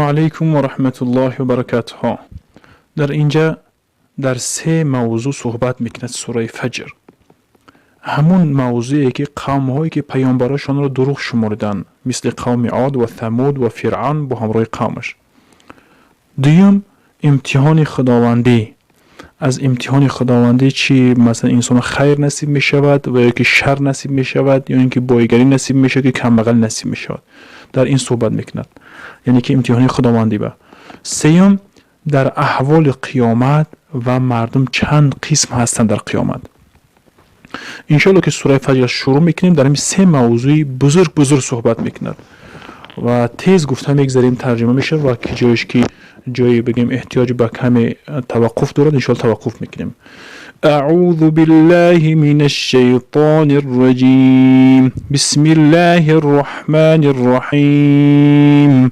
علیکم و رحمت الله و برکاته. در اینجا در سه موضوع صحبت میکند سوره فجر. همون موضوعی که قوم هایی که پیامبراشون رو دروغ شمردن، مثل قوم عاد و ثمود و فرعون با همراه قومش. دوم امتحان خداوندی. از امتحان خداوندی چی؟ مثلا انسان خیر نصیب می شود و یا که شر نصیب می شود، یا اینکه بایگری نصیب می شود که کمبغل نصیب می شود. در این صحبت میکند، یعنی که امتحان خداوندی با. سوم در احوال قیامت و مردم چند قسم هستند در قیامت. انشالله که سوره فجر شروع میکنیم، در این سه موضوعی بزرگ صحبت میکند و تیز گفتم میگذاریم ترجمه میشه و که جایش که جایی بگیم احتیاج به کمی توقف دارد انشالله توقف میکنیم. اعوذ بالله من الشیطان الرجیم. بسم الله الرحمن الرحیم.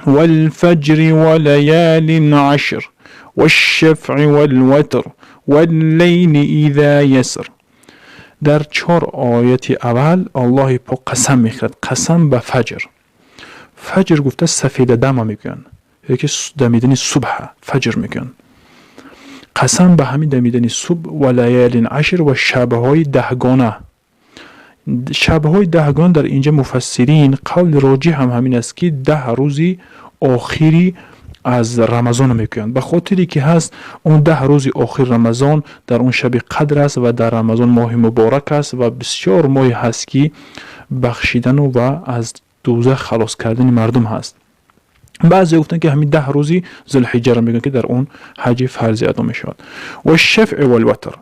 والفجر وليال عشر والشفع والوتر والليل اذا يسر. در 4 آیت اول الله پاک قسم میخورد، قسم به فجر. فجر گفته سفید دم میگن، یکی دمیدن صبح فجر میگن. قسم به همین دمیدن صبح و لیال عشر و شبهای 10گانه. شبهای 10گانه در اینجا مفسرین قول راجح هم همین است که 10 روزی آخری از رمضان میگن، به خاطری که هست اون 10 روز آخر رمضان در اون شب قدر است و در رمضان ماه مبارک است و بسیار ماه هست که بخشیدن و از دوزخ خلاص کردن مردم هست. بعضی گفتن که همین 10 روزی ذوالحجه را میگن که در اون حج فرضی ادا میشود. و الشفع والوتر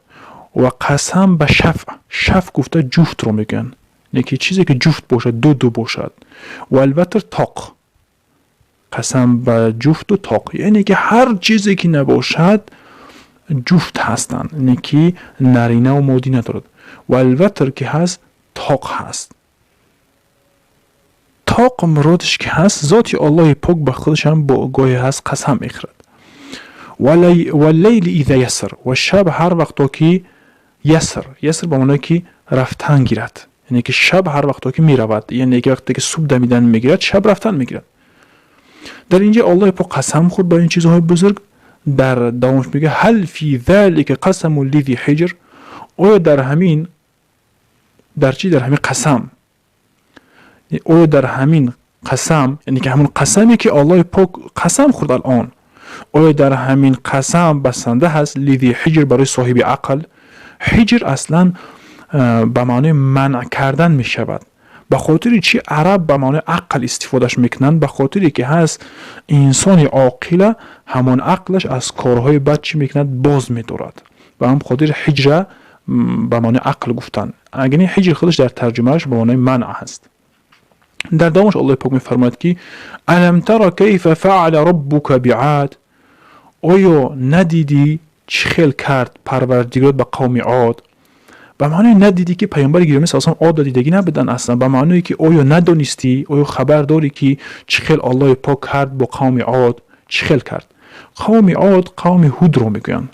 و قسم به شفع. شفع گفته جفت رو میگن، یعنی چیزی که جفت باشد، دو باشد. و الوتر طاق. قسم به جفت و طاق، یعنی که هر چیزی که نباشد جفت هستند، یعنی که نرینه و مادی ندارد. و الوتر که هست طاق هست. طاق مرادش که هست ذاتی الله پاک به خودش هم با گاهی هست قسم میخورد. و اللیل اذا یسر و شب هر وقتا که یسر به معنی که رفتن گیرد، یعنی که شب هر وقتا که میرود، یعنی که وقتی که صبح دمیدن میگیرد شب رفتن میگیرد. در اینجا الله پاک قسم خورد با این چیزهای بزرگ. در دوامش میگه هل فی ذلک قسم لذی حجر. آیا در همین در همین قسم، او در همین قسم، یعنی که همون قسمی که الله پاک قسم خورد الان، او در همین قسم بسنده هست لذی حجر برای صاحب عقل. حجر اصلا به معنی منع کردن می شود. به خاطر چی عرب به معنی عقل استفادهش میکنند؟ به خاطری که هست انسان عاقل همون عقلش از کارهای بد چی میکند؟ باز میدارد. و هم خاطر حجر به معنی عقل گفتن، اگر این حجر خودش در ترجمهش به معنی منع هست. در دوامش الله پاک میفرماید که الم تر کیف فعل ربک بعاد. آیا ندیدی چه خیل کرد پروردگارت به قوم عاد؟ به معنی ندیدی که پیامبر گرامی صلی الله علیه و آل عاد دیدگی نبودن اصلا. به معنی که آیا ندانستی، آیا خبر داری که چه خیل الله پاک کرد با قوم عاد؟ چه خیل کرد؟ قوم عاد قوم هود رو میگن.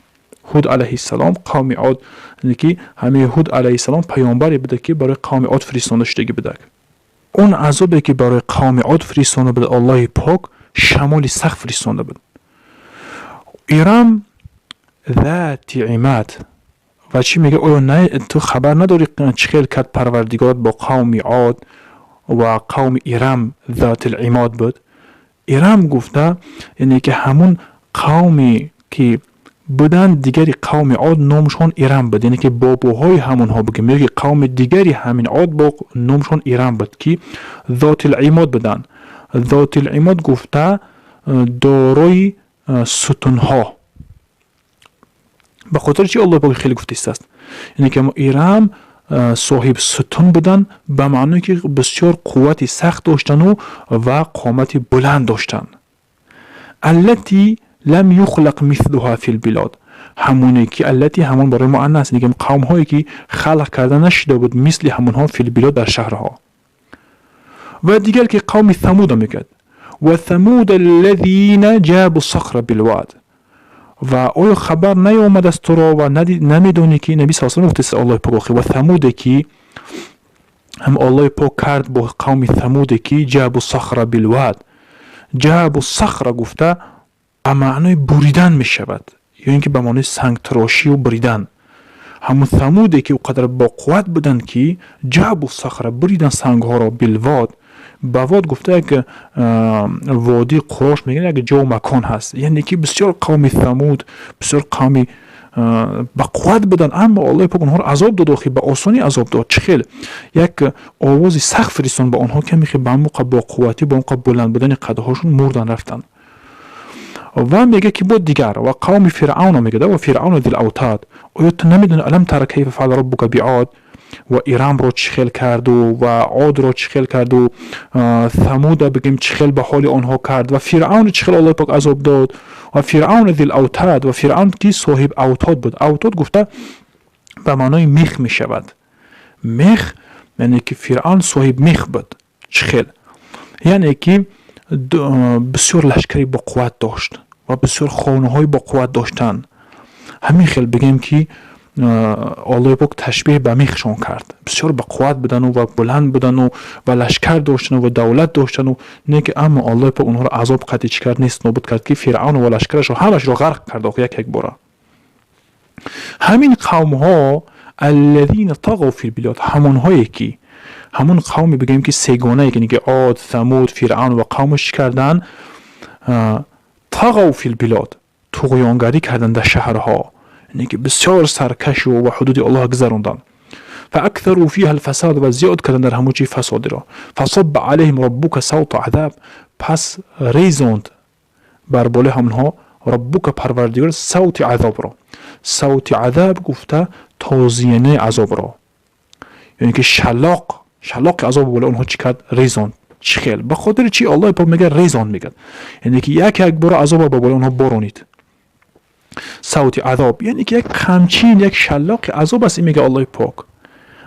هود علیه السلام قوم عاد، یعنی که همه هود علیه السلام پیامبری بوده که برای قوم عاد فرستاده شده بوده. اون عذابی که برای قوم عاد فرستاده بود الله پاک شمال سخت فرستاده بود. ارم ذات عماد. و چی میگه؟ آیا نه تو خبر نداری چه خیل کرد پروردگارت با قوم عاد و قوم ارم ذات العماد بود؟ ارم گفته یعنی که همون قومی که بودن دیگری قوم عاد نامشون ارم بود، یعنی که باباهای همون ها بگیم، میگه قوم دیگری همین عاد با نامشون ارم بود که ذات العماد بودن. ذات العماد گفته دارای ستون ها. به خاطر چی الله پاک خیلی گفته است؟ یعنی که ارم صاحب ستون بودن به معنی که بسیار قوتی سخت داشتن و قامتی بلند داشتن. التي لم يخلق مثلها في البلاد. همونی که التي همون برای مؤنث میگم، قوم هایی که خلق کرده نشده بود مثل همون ها فی البلاد در شهرها. و دیگر که قوم ثمود میگد و ثمود الذين جابوا الصخر بالواد. و آیا خبر نیامد از تو را و نمیدونی که نبی صلی الله علیه و آله الله پاک و ثمود که هم الله پاک کرد با قوم ثمود که جابوا الصخر بالواد، جعب الصخر گفته به معنای بریدن می شود، یا اینکه به معنای سنگ تراشی و بریدن. همون ثمودی که اونقدر با قوت بودن که جعب الصخر بریدن سنگ ها را بالواد. بواد گفته که وادی قراش میگن یک جا و مکان هست، یعنی که بسیار قوم ثمود بسیار قومی با قوت بودن، اما الله پاک اونها رو عذاب داد و به آسانی عذاب داد. چه خیلی یک آواز سخت فرستاد به آنها که میخواد به موقع با قوتی با موقع بلند بودن قدهاشون مردن رفتن. و میگه که بود دیگر و قوم فرعون میگه و فرعون ذی الاوتاد. آیا تو نمیدونی الم تر کیف فعل ربک بعاد؟ و ایران رو چخیل کرد و عاد رو چخیل کرد و ثمود بگیم چخیل به حال آنها کرد و فرعون چخیل الله پاک عذاب داد. و فرعون ذی الاوتاد، و فرعون کی صاحب اوتاد بود. اوتاد گفته به معنای میخ می شود. میخ یعنی که فرعون صاحب میخ بود. چخیل یعنی که بسیار لشکری با قوت داشت و بسیار خانه های با قوت داشتن. همین خیل بگیم که الله پاک تشبیه به میخشان کرد، بسیار با قوت بودن و بلند بودن و لشکر داشتن و دولت داشتن و نه که اما الله پاک اونها را عذاب قطعی چی کرد؟ نیست نابود کرد که فرعون و لشکرش رو همش رو غرق کرد یک باره. همین قوم ها الذین طغوا فی البلاد، همون هایی که همون قومی بگیم که سگانه، یعنی که عاد، ثمود، فرعون و قومش کردن طغوا فی البلاد، طغیانگری کردن در شهرها، یعنی که بسیار سرکش و حدود الله گذراندن. فاکثروا فیها الفساد، و زیاد کردن در همون چی فساد را. فصب علیهم ربک صوت عذاب، پس ریزاند بر بالای همونها ربک پروردگار صوت عذاب را. صوت عذاب گفته تازیانه عذاب را، یعنی که شلاق عذاب بالای اونها چی کرد؟ ریزاند. چی خیل به خاطر چی الله پاک میگه ریزاند؟ میگه یعنی که یک بار عذاب بالای اونها بارونید. صوت عذاب یعنی که یک خمچین، یک شلاق عذاب است. این میگه الله پاک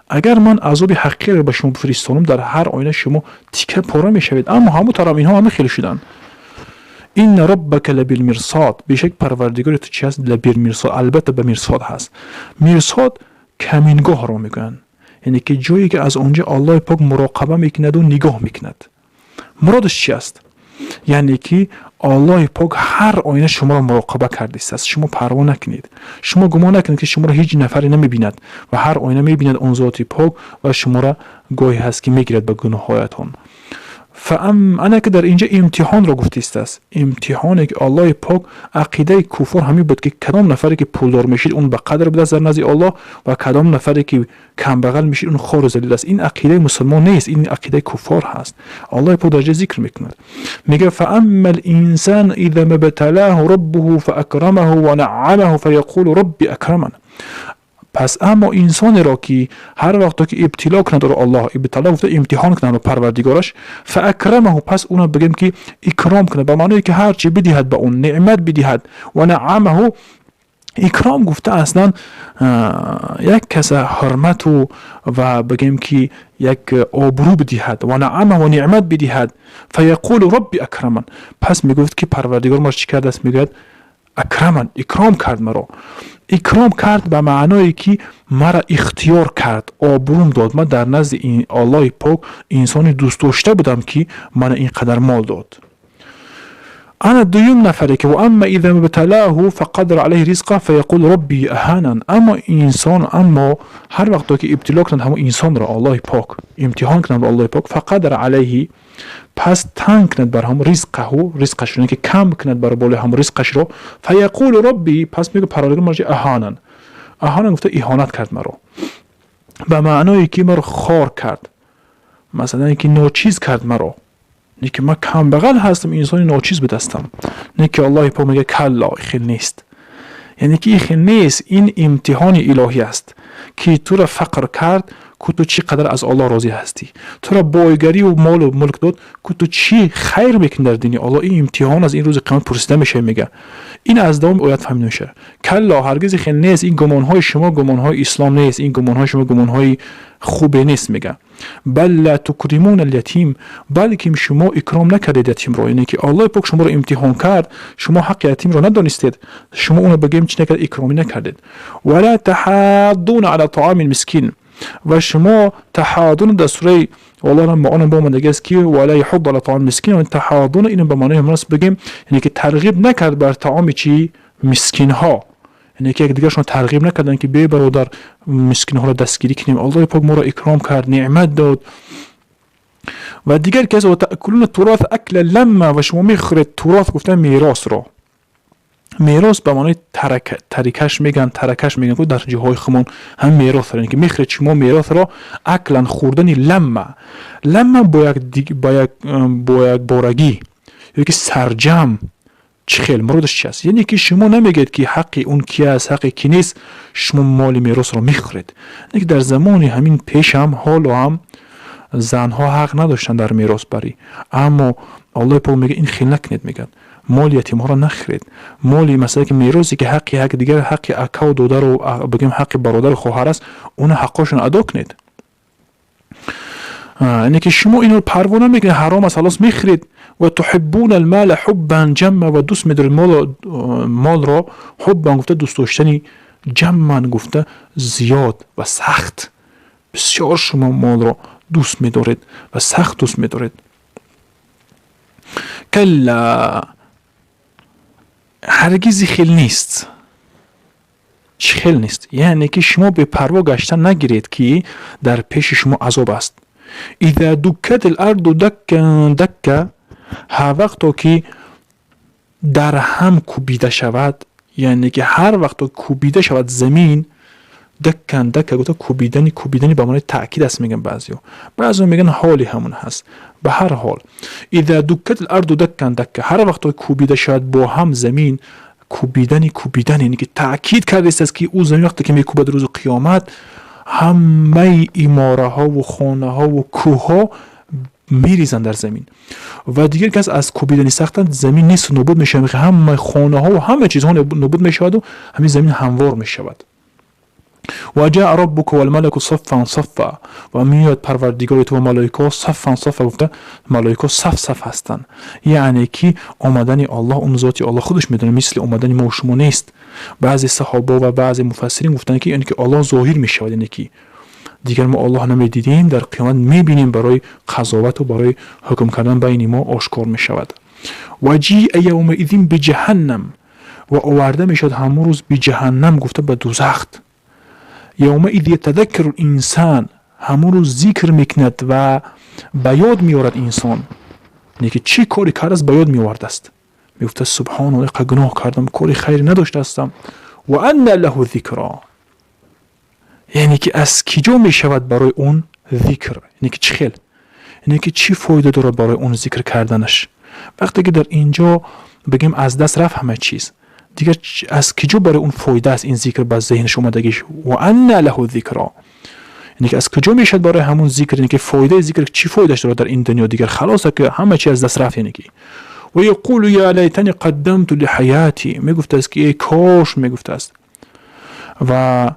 اگر من عذاب حقیقی رو به شما بفرستانم در هر آینه شما تیکه پاره میشوید. اما همون طرف اینها همه خیلی شدن. این ربک لبالمرصاد، بیشک پروردگار تو چی هست؟ لبالمرصاد، البته به مرصاد هست. مرصاد کمینگاه رو میگن، یعنی که جایی که از اونجا الله پاک مراقبه میکند و نگاه میکند. مرادش چی است؟ یعنی که الله پاک هر آینه شما را مراقبه کرده است. شما پروا نکنید، شما گمان نکنید که شما را هیچ نفری نمیبیند و هر آینه میبیند اون ذات پاک و شما را گاهی هست که میگیرد به گناهایتان. انا که در اینجا امتحان را گفته است. امتحانی که الله پاک عقیده کفار همین بود که کدام نفری که پولدار میشید اون به قدر بود در نزد الله و کدام نفری که کم بغل میشید اون خوار و ذلیل است. این عقیده مسلمان نیست، این عقیده کفار هست. الله پاک در ذکر میکنه، میگه فاما الانسان اذا ما ابتلاه ربه فاکرمه و نعمه فیقول ربی اکرمن. پس اما انسان را که هر وقت که ابتلا کند رو الله ابتلا گفته امتحان کند رو پروردگارش، فاکرمه، پس اون بگیم که اکرام کنه، به معنی که هر چی بدهد به اون نعمت بدهد. و نعمه، اکرام گفته اصلا یک کس حرمت و بگیم که یک آبرو بدهد. و نعمه و نعمت بدهد. فیقول ربی اکرمن، پس میگفت که پروردگار ما چی کرده است؟ میگه اکرمن، اکرام کرد مرا. اکرام کرد به معنایی که مرا اختیار کرد، آبروم داد. من در نزد این الله پاک انسانی دوست داشته بودم که من اینقدر مال داد. انا دویم نفری که و اما اذا ابتلاه فقدر علیه رزقه فیقول ربی اهانن. اما انسان، اما هر وقت که ابتلا کنند همون انسان را الله پاک امتحان کنند به الله پاک، فقدر علیه، پس تنگ کند بر هم رزقش رو، که کم کند بر بالای هم رزقش رو، فیقول ربی، پس میگه پروردگار مرا اهانن. اهانن گفته اهانت کرد مرا، به معنای که مرا خار کرد، مثلا اینکه ناچیز کرد مرا، نه که من کم بغل هستم انسانی ناچیز بدستم. نه که الله پاک میگه کلا، خیلی نیست، یعنی که خیلی نیست. این امتحان الهی است که تو را فقر کرد که تو چی قدر از الله راضی هستی، تو را بایگری و مال و ملک داد که تو چی خیر میکنی در دین الله. این امتحان از این روز قیامت پرسیده میشه. میگه این از دوم آیات فهمیده میشه. کلا، هرگز خیلی نیست. این گمانهای شما گمانهای اسلام نیست، این گمانهای شما گمانهای خوبه نیست. میگه بل لا تکرمون الیتیم، بلکه شما اکرام نکردید یتیم را. یعنی که الله پاک شما را امتحان کرد، شما حق یتیم را ندانستید، شما اون بگیم چی نکرد؟ اکرامی نکردید. ولا تحاضون علی طعام المسکین، و شما تحاضون در سوره والله ما اون با اومده است که ولا يحض على طعام مسکین و تحاضون، اینو به معنای مناسب بگیم یعنی که ترغیب نکرد بر طعام چی مسکین ها، یعنی که یک دیگرشون ترغیب نکردن که بی برادر مسکین ها را دستگیری کنیم. الله پاک ما را اکرام کرد، نعمت داد. و دیگر کس و تأکلون التراث اکل لما، و شما میخورید تراث، گفتن میراث را. میراث به معنای ترکش میگن که در جاهای خمون هم میراث یعنی که میخورید شما میراث را اکلا خوردنی لما با یک بارگی یا که سرجم. چه خیلی مرادش چی است؟ یعنی که شما نمیگید که حق اون کی است حق کی نیست، شما مال میراث را میخورید. یعنی که در زمان همین پیش هم حالا هم زنها حق نداشتن در میراث بری، اما الله پاک میگه این خیلی نکنید، میگن مال یتیم ها را نخرید. مالی مثلا که میراثی که حق دیگر، حق اکا و دادر و بگیم حق برادر و خواهر است، اون حقاشون ادا کنید. یعنی که شما اینو پروا نمیکنید، حرام است خلاص میخرید. و تحبون المال حبا جما، و دوست میدارید مال را حبا گفته دوست داشتنی، جما گفته زیاد و سخت. بسیار شما مال را دوست میدارید و سخت دوست میدارید. کلا، هرگیزی خیل نیست. چی خیل نیست؟ یعنی که شما به پروا گشتن نگیرید که در پیش شما عذاب است. اذا دکت الارض دکا، هر وقت که در هم کوبیده شود، یعنی که هر وقت کوبیده شود زمین، دکن گفته کوبیدنی به معنی تأکید است میگن بعضیا میگن حالی همون هست. به هر حال اذا دکت الارض دکا، هر وقت کوبیده شود با هم زمین، کوبیدنی یعنی که تأکید کرده است که او زمین وقتی که میکوبد روز قیامت، همه اماره ها و خانه ها و کوه ها میریزن در زمین و دیگر کس از کوبیدنی ساختن زمین نیست، نابود میشه، همه خانه ها و همه چیزها نابود میشود و همین زمین هموار میشود. و جاء ربک والملک صفا صفا، و میاد پروردگار تو و ملائکه صفا صفا، گفته ملائکه صف هستن، یعنی که آمدن الله، اون ذاتی الله خودش میدونه مثل آمدن ما و شما نیست. بعضی صحابه و بعضی مفسرین گفتن که یعنی که الله ظاهر میشود، یعنی که دیگر ما الله نمیدیدیم، در قیامت میبینیم، برای قضاوت و برای حکم کردن بین ما آشکار میشود. و جیء یومئذ بجهنم، و آورده میشد همون روز به جهنم، گفته به دوزخ. یومئذ یتذکر الانسان، همون روز ذکر میکند و به یاد میارد انسان، یعنی که چی کاری کرد است به یاد میآورد است، میگفته سبحان الله گناه کردم، کاری خیری نداشته استم. و ان له ذکرا، یعنی که از کجا میشود برای اون ذکر، یعنی که چی خیل، یعنی که چی فایده داره برای اون ذکر کردنش. وقتی که در اینجا بگیم از دست رفت همه چیز دیگر، از کجا برای اون فایده است این ذکر به ذهنش اومدگیش. و ان له ذکرا، یعنی که از کجا میشد برای همون ذکر، یعنی که فایده ذکر چی فایدهش داره در این دنیا، دیگر خلاصه که همه چیز از دست رفت. یعنی که و یقول یا لیتنی قدمت لحیاتی، میگفت است که ای کاش، میگفت است و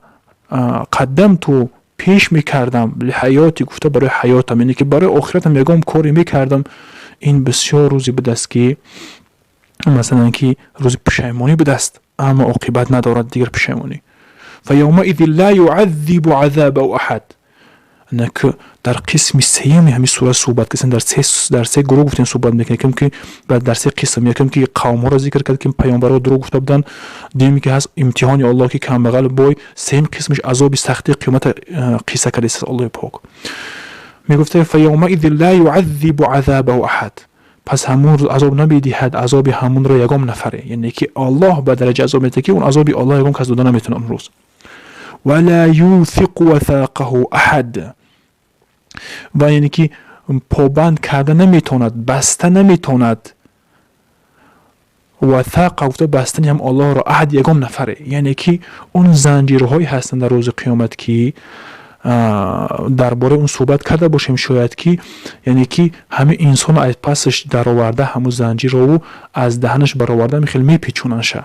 قدمت پیش میکردم لحیاتی، گفته برای حیاتم، یعنی که برای آخرتم یگام کاری میکردم. این بسیار روزی به دست که مثلا که روز پشیمانی به دست، اما عاقبت ندارد دیگر پشیمانی. فیومئذ لا یعذب عذابه احد، که در قسم سیمی همین سوره صحبت کردن، در سه گروه گفتن صحبت میکنه که بعد در سه قسم، یکم که قوم ها را ذکر کرد که پیامبرا درو گفته بودن، دیمی که هست امتحان الله که کم بغل بای، سیم قسمش عذاب سختی قیامت قصه کرده است. الله پاک میگفته فیومئذ لا یعذب عذابه احد، پس همون روز عذاب نمیدهد عذاب همون را یگام نفره، یعنی که الله به درجه عذاب میده که اون عذاب الله یگام کس دادن نمیتونه اون روز. ولا یوثق وثاقه احد، و یعنی که پابند کرده نمیتوند، بسته نمیتوند. وثاق گفته بستنی هم الله را احد یگام نفره، یعنی که اون زنجیرهایی هستن در روز قیامت که درباره اون صحبت کرده باشیم شاید که، یعنی که همه انسان از پسش در آورده همون زنجیر رو از دهنش برآورده میخیل میپیچوننشه.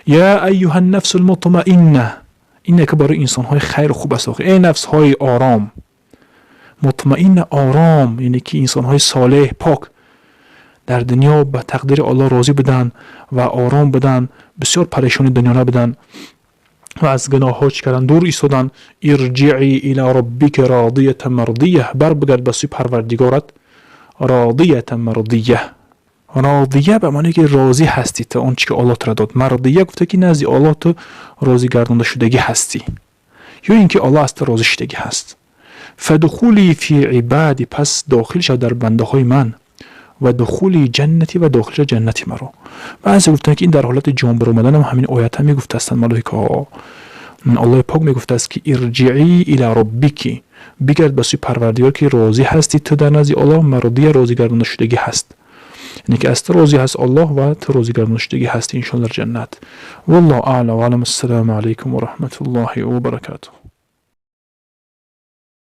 یا ایها النفس المطمئنه، اینه که برای انسان های خیر و خوب است. ای نفس های آرام، مطمئن آرام، یعنی که انسان های صالح پاک در دنیا به تقدیر الله راضی بدن و آرام بدن، بسیار پریشانی دنیا نبدن. و از گناه ها چی کردن؟ دور ایستادن. ارجعی الی ربک راضیه مرضیه، بر بگرد به سوی پروردگارت راضیه مرضیه. راضیه به معنی که راضی هستی تا اون چی که الله تو داد. مرضیه گفته که نزد الله تو راضی گردانده شدگی هستی، یا اینکه الله از تو راضی شدگی هست. فدخولی فی عبادی، پس داخل شو در بنده های من. و دخولی جنتی، و داخل شو جنتی مرا. بعضی گفتن که این در حالت جان بر آمدن هم همین آیت هم میگفته هستند ملائکه ها. الله پاک میگفته است که ارجعی الی ربک، بگرد به سوی پروردگار که راضی هستی تو در نزد الله، مرضی راضی گردانده شدگی هست. یعنی که از تو راضی هست الله و تو راضی گردانده شدگی هستی ان شاء الله در جنت. والله اعلم و علم. السلام علیکم و رحمت الله و برکاته.